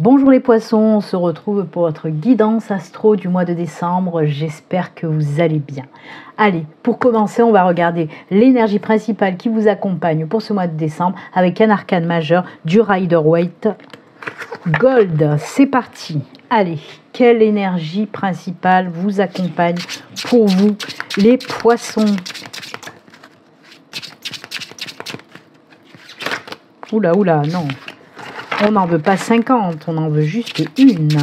Bonjour les poissons, on se retrouve pour votre guidance astro du mois de décembre. J'espère que vous allez bien. Allez, pour commencer, on va regarder l'énergie principale qui vous accompagne pour ce mois de décembre avec un arcane majeur du Rider-Waite Gold. C'est parti. Allez, quelle énergie principale vous accompagne pour vous les poissons? Oula, oula, non. On n'en veut pas 50, on en veut juste une.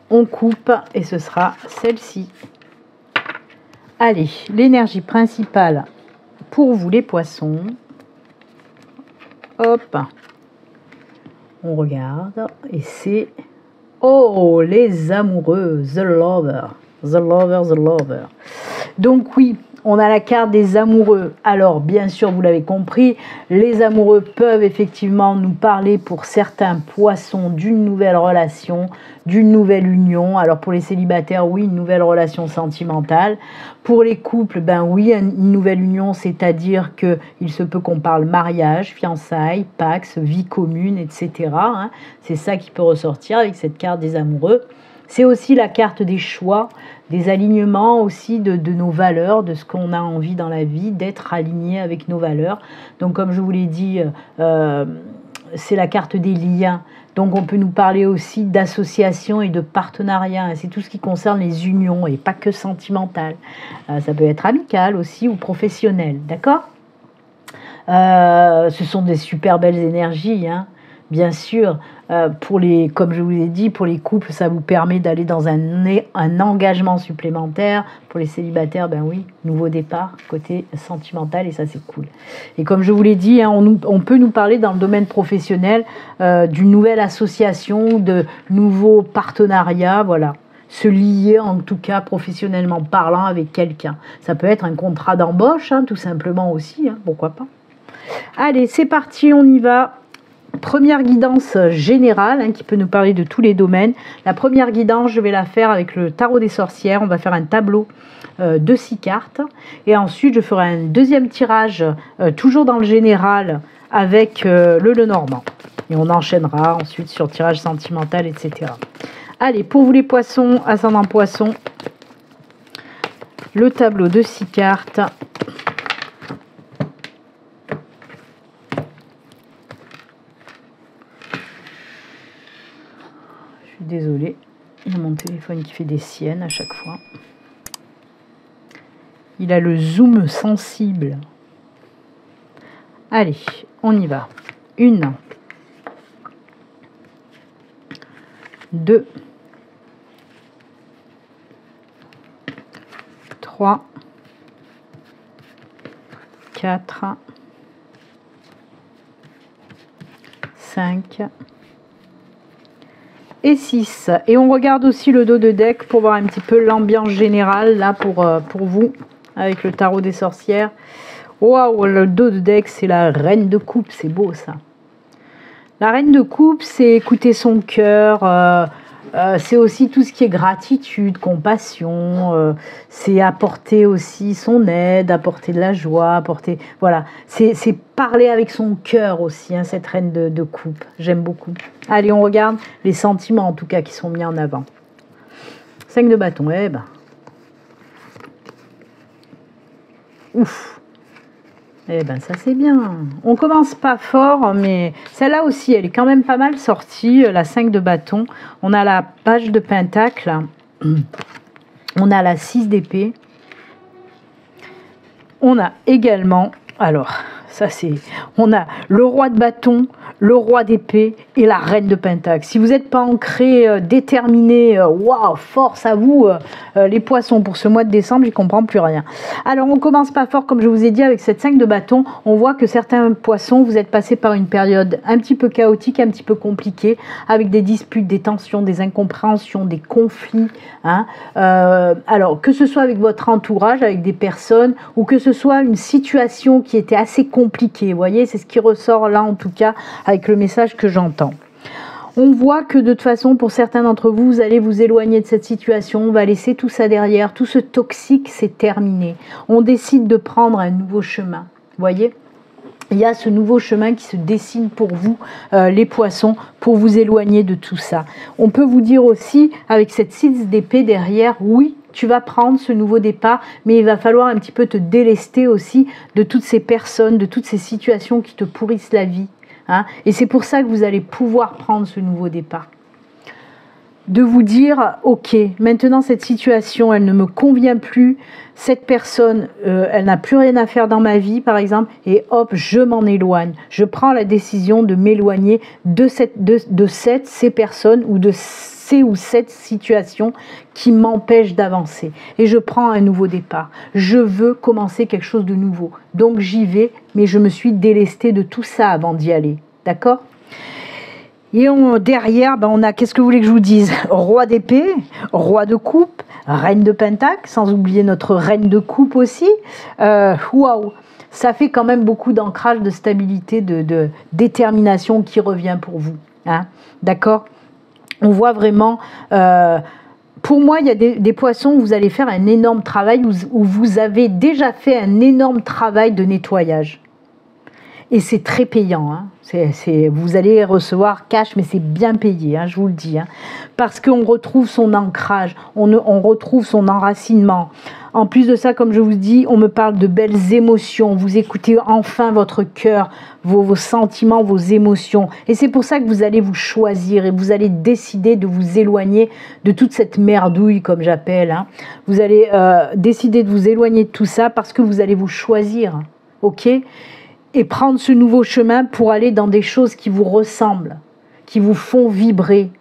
On coupe et ce sera celle-ci. Allez, l'énergie principale pour vous les poissons. Hop. On regarde et c'est... Oh, les amoureux, the lover. The lover, the lover. Donc oui, on a la carte des amoureux. Alors, bien sûr, vous l'avez compris, les amoureux peuvent effectivement nous parler pour certains poissons d'une nouvelle relation, d'une nouvelle union. Alors, pour les célibataires, oui, une nouvelle relation sentimentale. Pour les couples, ben oui, une nouvelle union, c'est-à-dire qu'il se peut qu'on parle mariage, fiançailles, pax, vie commune, etc. C'est ça qui peut ressortir avec cette carte des amoureux. C'est aussi la carte des choix, des alignements aussi de nos valeurs, de ce qu'on a envie dans la vie, d'être aligné avec nos valeurs. Donc comme je vous l'ai dit, c'est la carte des liens. Donc on peut nous parler aussi d'association et de partenariat. C'est tout ce qui concerne les unions et pas que sentimental. Ça peut être amical aussi ou professionnel, d'accord ? Ce sont des super belles énergies, bien sûr. Comme je vous l'ai dit, pour les couples, ça vous permet d'aller dans un engagement supplémentaire. Pour les célibataires, ben oui, nouveau départ, côté sentimental, et ça c'est cool. Et comme je vous l'ai dit, on peut nous parler dans le domaine professionnel d'une nouvelle association, de nouveaux partenariats, voilà. Se lier en tout cas professionnellement parlant avec quelqu'un. Ça peut être un contrat d'embauche, tout simplement aussi, pourquoi pas. Allez, c'est parti, on y va. Première guidance générale qui peut nous parler de tous les domaines. La première guidance, je vais la faire avec le tarot des sorcières. On va faire un tableau de 6 cartes. Et ensuite, je ferai un deuxième tirage, toujours dans le général, avec le Lenormand. Et on enchaînera ensuite sur tirage sentimental, etc. Allez, pour vous les poissons, ascendant poisson, le tableau de 6 cartes. Désolée, il y a mon téléphone qui fait des siennes à chaque fois. Il a le zoom sensible. Allez, on y va. 1, 2, 3, 4, 5 et 6. Et on regarde aussi le dos de deck pour voir un petit peu l'ambiance générale là pour vous avec le tarot des sorcières. Waouh, le dos de deck, c'est la reine de coupe, c'est beau ça. La reine de coupe, c'est écouter son cœur, c'est aussi tout ce qui est gratitude, compassion, c'est apporter aussi son aide, apporter de la joie, apporter... Voilà, c'est parler avec son cœur aussi, cette reine de coupe. J'aime beaucoup. Allez, on regarde les sentiments en tout cas qui sont mis en avant. 5 de bâton, eh ben. Ouf. Eh ben ça c'est bien. On commence pas fort, mais celle-là aussi, elle est quand même pas mal sortie, la 5 de bâton. On a la page de pentacle. On a la 6 d'épée. On a également, alors, ça c'est, on a le roi de bâton, le roi d'épée et la reine de pentacle. Si vous n'êtes pas ancré, déterminé, waouh, force à vous, les poissons, pour ce mois de décembre, j'y comprends plus rien. Alors, on commence pas fort, comme je vous ai dit, avec cette 5 de bâton. On voit que certains poissons, vous êtes passés par une période un petit peu chaotique, un petit peu compliquée, avec des disputes, des tensions, des incompréhensions, des conflits. Alors, que ce soit avec votre entourage, avec des personnes, ou que ce soit une situation qui était assez compliquée, vous voyez, c'est ce qui ressort là, en tout cas, avec le message que j'entends. On voit que de toute façon, pour certains d'entre vous, vous allez vous éloigner de cette situation, on va laisser tout ça derrière, tout ce toxique, c'est terminé. On décide de prendre un nouveau chemin, vous voyez ? il y a ce nouveau chemin qui se dessine pour vous, les poissons, pour vous éloigner de tout ça. On peut vous dire aussi, avec cette 6 d'épée derrière, oui, tu vas prendre ce nouveau départ, mais il va falloir un petit peu te délester aussi de toutes ces personnes, de toutes ces situations qui te pourrissent la vie. Hein. Et c'est pour ça que vous allez pouvoir prendre ce nouveau départ. De vous dire, ok, maintenant cette situation, elle ne me convient plus, cette personne, elle n'a plus rien à faire dans ma vie, par exemple, et hop, je m'en éloigne. Je prends la décision de m'éloigner de ces personnes ou de ces ou cette situation qui m'empêche d'avancer. Et je prends un nouveau départ. Je veux commencer quelque chose de nouveau. Donc j'y vais, mais je me suis délestée de tout ça avant d'y aller. D'accord ? Et derrière, on a, qu'est-ce que vous voulez que je vous dise? Roi d'épée, roi de coupe, reine de pentacle, sans oublier notre reine de coupe aussi. Waouh, ça fait quand même beaucoup d'ancrage, de stabilité, de détermination qui revient pour vous. Hein, d'accord? On voit vraiment... pour moi, il y a des poissons où vous allez faire un énorme travail, où vous avez déjà fait un énorme travail de nettoyage. Et c'est très payant. Hein. Vous allez recevoir cash, mais c'est bien payé, hein, je vous le dis. Hein. Parce qu'on retrouve son ancrage, on retrouve son enracinement. En plus de ça, comme je vous dis, on me parle de belles émotions. Vous écoutez enfin votre cœur, vos sentiments, vos émotions. Et c'est pour ça que vous allez vous choisir et vous allez décider de vous éloigner de toute cette merdouille, comme j'appelle. Hein. Vous allez décider de vous éloigner de tout ça parce que vous allez vous choisir. Ok ? Et prendre ce nouveau chemin pour aller dans des choses qui vous ressemblent, qui vous font vibrer.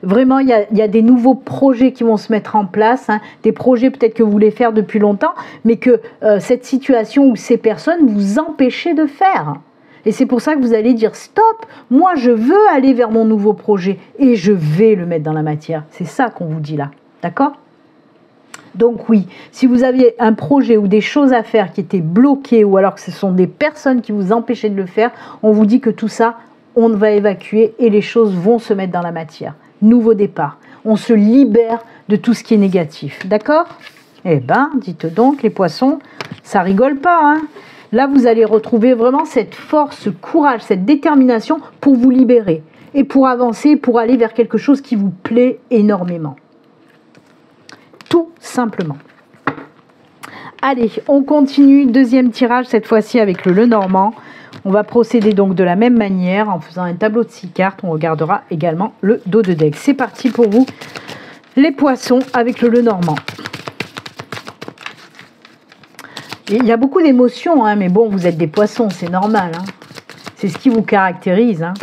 Vraiment, il y a des nouveaux projets qui vont se mettre en place, hein, des projets peut-être que vous voulez faire depuis longtemps, mais que cette situation ou ces personnes vous empêchaient de faire. Et c'est pour ça que vous allez dire stop, moi je veux aller vers mon nouveau projet et je vais le mettre dans la matière. C'est ça qu'on vous dit là, d'accord ? Donc oui, si vous aviez un projet ou des choses à faire qui étaient bloquées ou alors que ce sont des personnes qui vous empêchaient de le faire, on vous dit que tout ça, on va évacuer et les choses vont se mettre dans la matière. Nouveau départ. On se libère de tout ce qui est négatif. D'accord ? Eh ben, dites donc, les poissons, ça rigole pas. Hein ? Là, vous allez retrouver vraiment cette force, ce courage, cette détermination pour vous libérer et pour avancer, pour aller vers quelque chose qui vous plaît énormément. Tout simplement. Allez, on continue. Deuxième tirage, cette fois-ci avec le Lenormand. On va procéder donc de la même manière en faisant un tableau de 6 cartes. On regardera également le dos de deck. C'est parti pour vous, les poissons, avec le Lenormand. Il y a beaucoup d'émotions, hein, mais bon, vous êtes des poissons, c'est normal. Hein. C'est ce qui vous caractérise. Hein.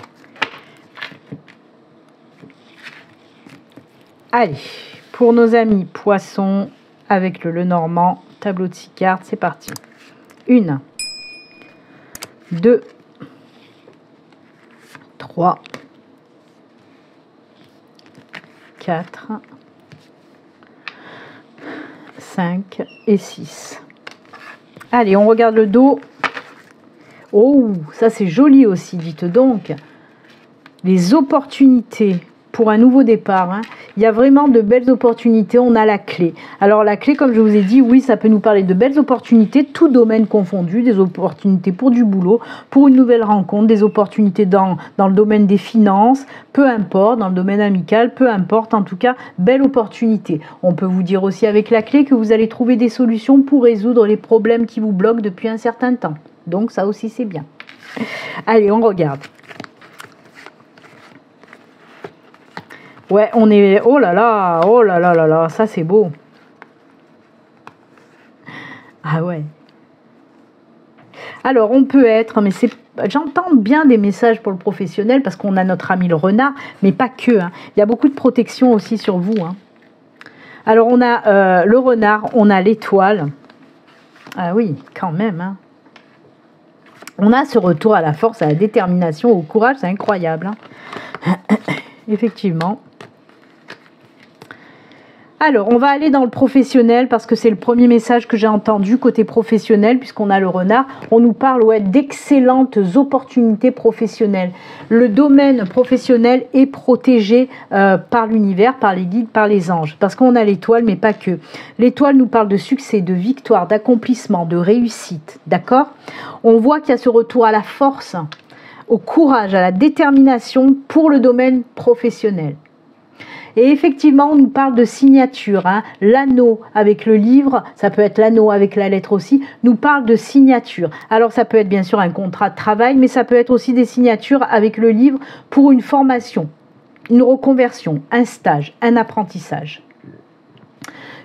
Allez. Pour nos amis poissons, avec le Lenormand, tableau de 6 cartes, c'est parti. 1, 2, 3, 4, 5 et 6. Allez, on regarde le dos. Oh, ça c'est joli aussi, dites donc. Les opportunités pour un nouveau départ. Hein. Il y a vraiment de belles opportunités, on a la clé. Alors la clé, comme je vous ai dit, oui, ça peut nous parler de belles opportunités, tout domaine confondu, des opportunités pour du boulot, pour une nouvelle rencontre, des opportunités dans le domaine des finances, peu importe, dans le domaine amical, peu importe, en tout cas, belle opportunité. On peut vous dire aussi avec la clé que vous allez trouver des solutions pour résoudre les problèmes qui vous bloquent depuis un certain temps. Donc ça aussi, c'est bien. Allez, on regarde. Ouais, on est... Oh là là, ça c'est beau. Ah ouais. Alors, on peut être, mais c'est... J'entends bien des messages pour le professionnel parce qu'on a notre ami le renard, mais pas que. Hein. Il y a beaucoup de protection aussi sur vous. Hein. Alors, on a le renard, on a l'étoile. Ah oui, quand même. Hein. On a ce retour à la force, à la détermination, au courage, c'est incroyable. Hein. Effectivement. Alors, on va aller dans le professionnel parce que c'est le premier message que j'ai entendu côté professionnel, puisqu'on a le renard. On nous parle d'excellentes opportunités professionnelles. Le domaine professionnel est protégé par l'univers, par les guides, par les anges. Parce qu'on a l'étoile, mais pas que. L'étoile nous parle de succès, de victoire, d'accomplissement, de réussite. D'accord? On voit qu'il y a ce retour à la force, au courage, à la détermination pour le domaine professionnel. Et effectivement, on nous parle de signature. L'anneau avec le livre, ça peut être l'anneau avec la lettre aussi, nous parle de signature. Alors ça peut être bien sûr un contrat de travail, mais ça peut être aussi des signatures avec le livre pour une formation, une reconversion, un stage, un apprentissage.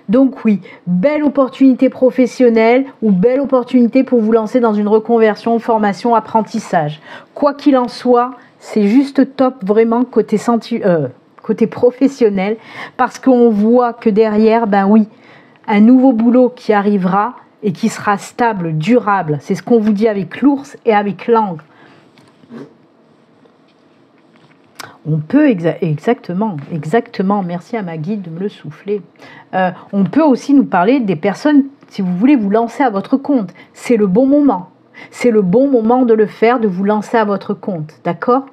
Donc oui, belle opportunité professionnelle ou belle opportunité pour vous lancer dans une reconversion, formation, apprentissage. Quoi qu'il en soit, c'est juste top vraiment côté professionnel, parce qu'on voit que derrière, ben oui, un nouveau boulot qui arrivera et qui sera stable, durable. C'est ce qu'on vous dit avec l'ours et avec l'angle. On peut exactement, merci à ma guide de me le souffler. On peut aussi nous parler des personnes, si vous voulez vous lancer à votre compte. C'est le bon moment. C'est le bon moment de le faire, de vous lancer à votre compte. D'accord ?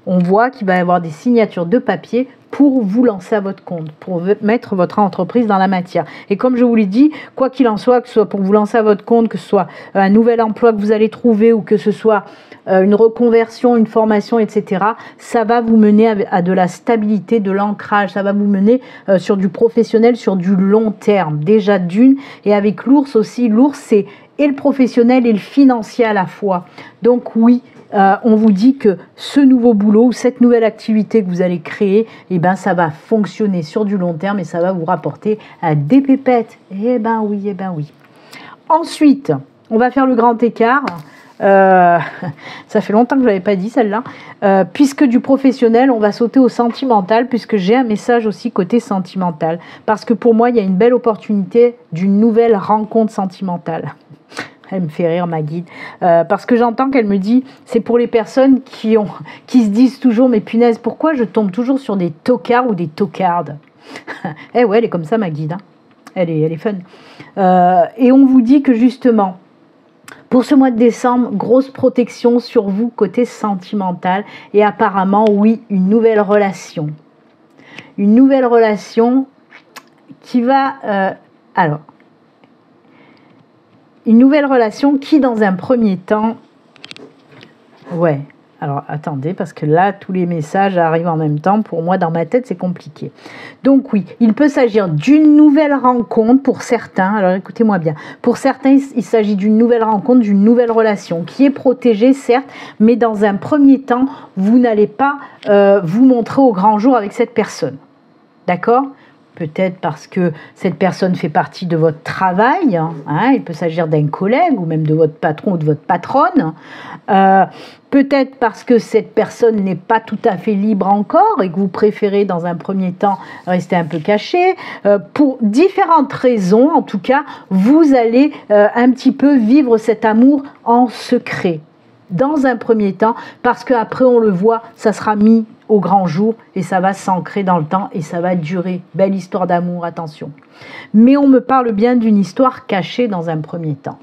On voit qu'il va y avoir des signatures de papier pour vous lancer à votre compte, pour mettre votre entreprise dans la matière. Et comme je vous l'ai dit, quoi qu'il en soit, que ce soit pour vous lancer à votre compte, que ce soit un nouvel emploi que vous allez trouver ou que ce soit une reconversion, une formation, etc., ça va vous mener à de la stabilité, de l'ancrage, ça va vous mener sur du professionnel, sur du long terme, déjà d'une. Et avec l'ours aussi, l'ours c'est et le professionnel et le financier à la fois. Donc oui, on vous dit que ce nouveau boulot ou cette nouvelle activité que vous allez créer, eh ben, ça va fonctionner sur du long terme et ça va vous rapporter des pépettes. Eh ben oui. Ensuite, on va faire le grand écart. Ça fait longtemps que je ne l'avais pas dit celle-là. Puisque du professionnel, on va sauter au sentimental, puisque j'ai un message aussi côté sentimental. Parce que pour moi, il y a une belle opportunité d'une nouvelle rencontre sentimentale. Elle me fait rire, ma guide, parce que j'entends qu'elle me dit, c'est pour les personnes qui se disent toujours, mais punaise, pourquoi je tombe toujours sur des tocards ou des tocardes? Eh ouais, elle est comme ça, ma guide, hein. Elle est fun. Et on vous dit que justement, pour ce mois de décembre, grosse protection sur vous côté sentimental, et apparemment, oui, une nouvelle relation. Une nouvelle relation qui va... Une nouvelle relation qui, dans un premier temps... Ouais, alors attendez, parce que là, tous les messages arrivent en même temps. Pour moi, dans ma tête, c'est compliqué. Donc oui, il peut s'agir d'une nouvelle rencontre pour certains. Alors écoutez-moi bien. Pour certains, il s'agit d'une nouvelle rencontre, d'une nouvelle relation qui est protégée, certes, mais dans un premier temps, vous n'allez pas vous montrer au grand jour avec cette personne. D'accord ? Peut-être parce que cette personne fait partie de votre travail, il peut s'agir d'un collègue ou même de votre patron ou de votre patronne. Peut-être parce que cette personne n'est pas tout à fait libre encore et que vous préférez dans un premier temps rester un peu caché. Pour différentes raisons, en tout cas, vous allez un petit peu vivre cet amour en secret. Dans un premier temps, parce qu'après on le voit, ça sera mis au grand jour et ça va s'ancrer dans le temps et ça va durer. Belle histoire d'amour, attention. Mais on me parle bien d'une histoire cachée dans un premier temps.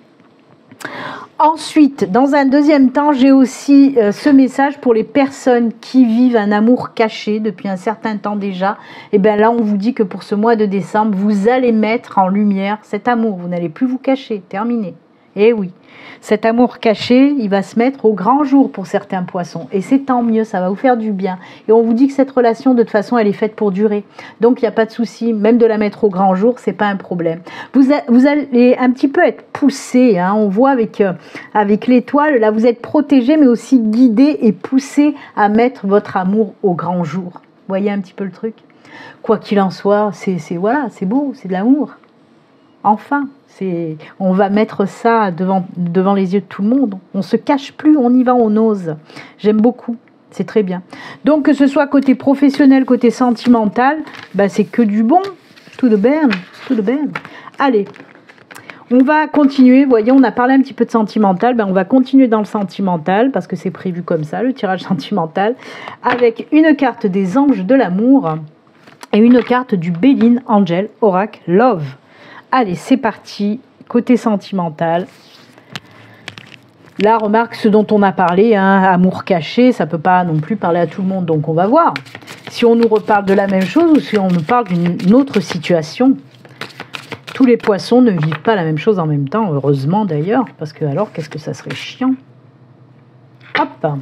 Ensuite, dans un deuxième temps, j'ai aussi ce message pour les personnes qui vivent un amour caché depuis un certain temps déjà. Et bien là, on vous dit que pour ce mois de décembre, vous allez mettre en lumière cet amour. Vous n'allez plus vous cacher, terminé. Eh oui, cet amour caché, il va se mettre au grand jour pour certains poissons. Et c'est tant mieux, ça va vous faire du bien. Et on vous dit que cette relation, de toute façon, elle est faite pour durer. Donc, il n'y a pas de souci, même de la mettre au grand jour, c'est pas un problème. Vous allez un petit peu être poussé, on voit avec l'étoile, là, vous êtes protégé, mais aussi guidé et poussé à mettre votre amour au grand jour. Vous voyez un petit peu le truc? Quoi qu'il en soit, voilà, c'est beau, c'est de l'amour. Enfin, on va mettre ça devant les yeux de tout le monde. On ne se cache plus, on y va, on ose. J'aime beaucoup, c'est très bien. Donc, que ce soit côté professionnel, côté sentimental, c'est que du bon. Tout de bien. Allez, on va continuer. Vous voyez, on a parlé un petit peu de sentimental. On va continuer dans le sentimental, parce que c'est prévu comme ça, le tirage sentimental, avec une carte des anges de l'amour. et une carte du Béline Angel Oracle Love. Allez, c'est parti, côté sentimental. Là, remarque ce dont on a parlé, hein, amour caché, ça ne peut pas non plus parler à tout le monde, donc on va voir. Si on nous reparle de la même chose ou si on nous parle d'une autre situation. Tous les poissons ne vivent pas la même chose en même temps, heureusement d'ailleurs, parce que alors, qu'est-ce que ça serait chiant. Hop.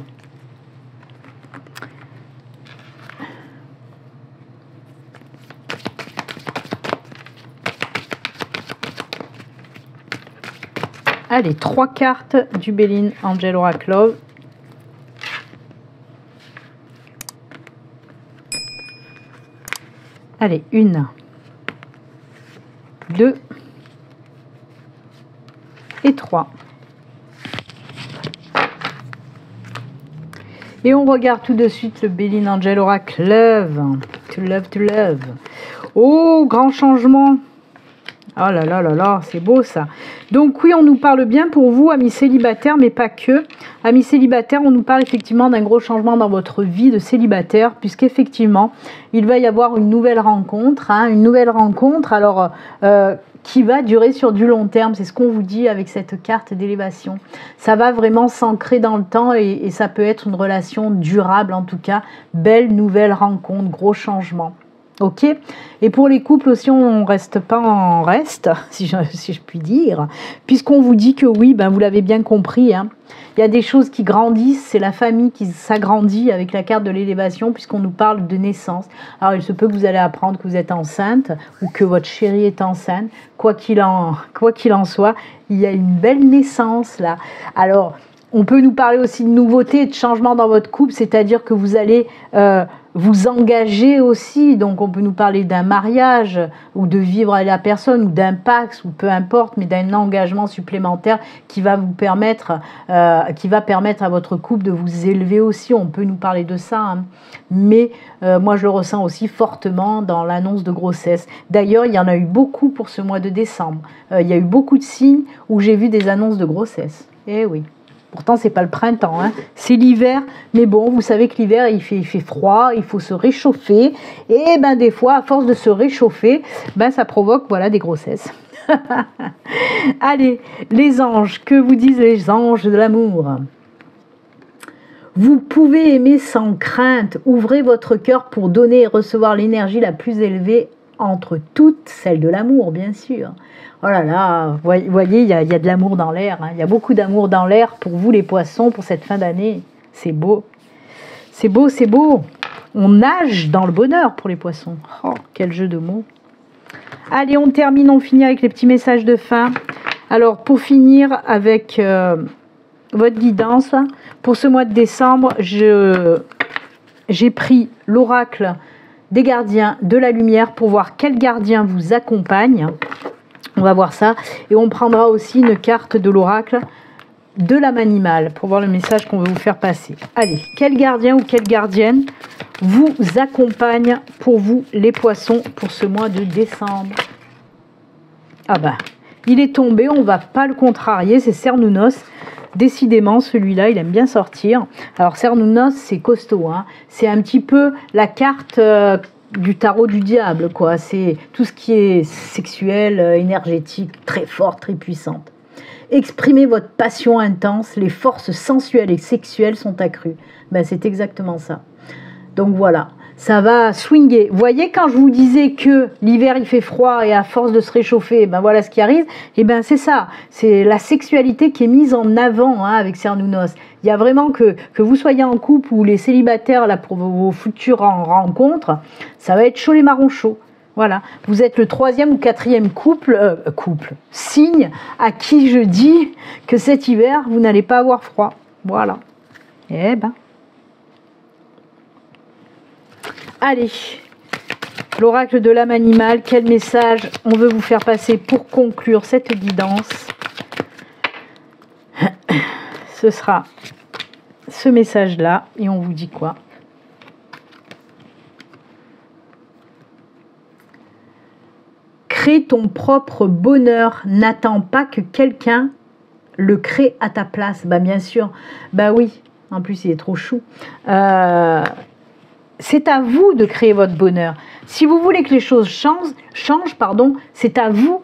Allez, 3 cartes du Béline Angel Oracle Love. Allez, 1, 2 et 3. Et on regarde tout de suite le Béline Angel Oracle Love. To love, to love. Oh, grand changement. Oh là là là là, c'est beau ça. Donc oui, on nous parle bien pour vous, amis célibataires, mais pas que. Amis célibataires, on nous parle effectivement d'un gros changement dans votre vie de célibataire, puisqu'effectivement, il va y avoir une nouvelle rencontre. Hein, une nouvelle rencontre, alors, qui va durer sur du long terme. C'est ce qu'on vous dit avec cette carte d'élévation. Ça va vraiment s'ancrer dans le temps et ça peut être une relation durable en tout cas. Belle nouvelle rencontre, gros changement. Ok, et pour les couples aussi, on ne reste pas en reste, si je puis dire, puisqu'on vous dit que oui, ben vous l'avez bien compris, hein, il y a des choses qui grandissent, c'est la famille qui s'agrandit avec la carte de l'élévation, puisqu'on nous parle de naissance. Alors il se peut que vous allez apprendre que vous êtes enceinte, ou que votre chérie est enceinte, quoi qu'il en soit, il y a une belle naissance là. Alors, on peut nous parler aussi de nouveautés et de changements dans votre couple, c'est-à-dire que vous allez vous engager aussi, donc on peut nous parler d'un mariage ou de vivre avec la personne ou d'un pax ou peu importe, mais d'un engagement supplémentaire qui va vous permettre, qui va permettre à votre couple de vous élever aussi. On peut nous parler de ça, hein. Mais moi je le ressens aussi fortement dans l'annonce de grossesse. D'ailleurs, il y en a eu beaucoup pour ce mois de décembre. Il y a eu beaucoup de signes où j'ai vu des annonces de grossesse. Eh oui. Pourtant, c'est pas le printemps, hein. C'est l'hiver. Mais bon, vous savez que l'hiver, il fait froid, il faut se réchauffer. Et ben, des fois, à force de se réchauffer, ben, ça provoque voilà, des grossesses. Allez, les anges, que vous disent les anges de l'amour? Vous pouvez aimer sans crainte. Ouvrez votre cœur pour donner et recevoir l'énergie la plus élevée entre toutes, celle de l'amour, bien sûr. Oh là là, vous voyez, il y a de l'amour dans l'air. Hein. Il y a beaucoup d'amour dans l'air pour vous, les poissons, pour cette fin d'année. C'est beau. C'est beau, c'est beau. On nage dans le bonheur pour les poissons. Oh, quel jeu de mots. Allez, on termine, on finit avec les petits messages de fin. Alors, pour finir avec votre guidance, pour ce mois de décembre, j'ai pris l'oracle des gardiens de la lumière pour voir quel gardien vous accompagne. On va voir ça. Et on prendra aussi une carte de l'oracle de l'âme animale pour voir le message qu'on veut vous faire passer. Allez, quel gardien ou quelle gardienne vous accompagne pour vous, les poissons, pour ce mois de décembre? Ah bah, il est tombé, on ne va pas le contrarier, c'est Cernunnos. Décidément, celui-là, il aime bien sortir. Alors, Cernunnos, c'est costaud, hein. C'est un petit peu la carte du tarot du diable, quoi. C'est tout ce qui est sexuel, énergétique, très forte, très puissante. Exprimez votre passion intense, les forces sensuelles et sexuelles sont accrues. Ben, c'est exactement ça. Donc voilà, ça va swinger. Vous voyez, quand je vous disais que l'hiver il fait froid et à force de se réchauffer, ben voilà ce qui arrive. Et ben c'est ça, c'est la sexualité qui est mise en avant, hein, avec Cernunnos. Il y a vraiment que vous soyez en couple ou les célibataires là pour vos futures rencontres, ça va être chaud les marrons chauds. Voilà, vous êtes le 3e ou 4e signe à qui je dis que cet hiver vous n'allez pas avoir froid. Voilà. Eh ben. Allez, l'oracle de l'âme animale, quel message on veut vous faire passer pour conclure cette guidance? Ce sera ce message-là et on vous dit quoi? Crée ton propre bonheur, n'attends pas que quelqu'un le crée à ta place. Bah bien sûr, bah oui, en plus il est trop chou. C'est à vous de créer votre bonheur. Si vous voulez que les choses changent, c'est à vous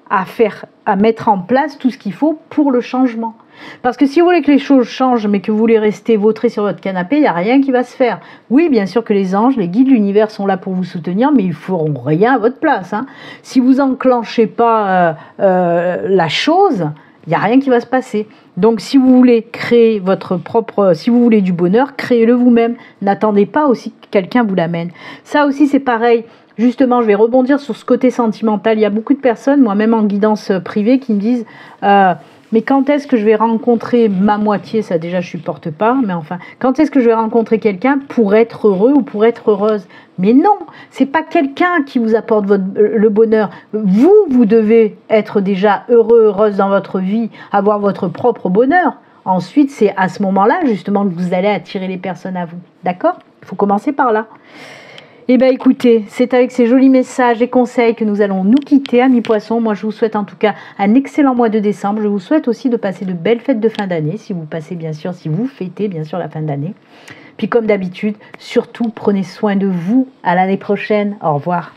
à mettre en place tout ce qu'il faut pour le changement. Parce que si vous voulez que les choses changent, mais que vous voulez rester vautré sur votre canapé, il n'y a rien qui va se faire. Oui, bien sûr que les anges, les guides de l'univers sont là pour vous soutenir, mais ils ne feront rien à votre place. Hein. Si vous n'enclenchez pas la chose, il n'y a rien qui va se passer. Donc si vous voulez créer votre propre, si vous voulez du bonheur, créez-le vous-même. N'attendez pas aussi que quelqu'un vous l'amène. Ça aussi c'est pareil. Justement, je vais rebondir sur ce côté sentimental. Il y a beaucoup de personnes, moi-même en guidance privée, qui me disent mais quand est-ce que je vais rencontrer ma moitié? Ça déjà je supporte pas, mais enfin, quand est-ce que je vais rencontrer quelqu'un pour être heureux ou pour être heureuse? Mais non, c'est pas quelqu'un qui vous apporte le bonheur. Vous devez être déjà heureux, heureuse dans votre vie, avoir votre propre bonheur. Ensuite, c'est à ce moment-là, justement, que vous allez attirer les personnes à vous. D'accord? Il faut commencer par là. Eh bien écoutez, c'est avec ces jolis messages et conseils que nous allons nous quitter, amis poissons. Moi je vous souhaite en tout cas un excellent mois de décembre. Je vous souhaite aussi de passer de belles fêtes de fin d'année, si vous fêtez bien sûr la fin d'année. Puis comme d'habitude, surtout prenez soin de vous. À l'année prochaine. Au revoir.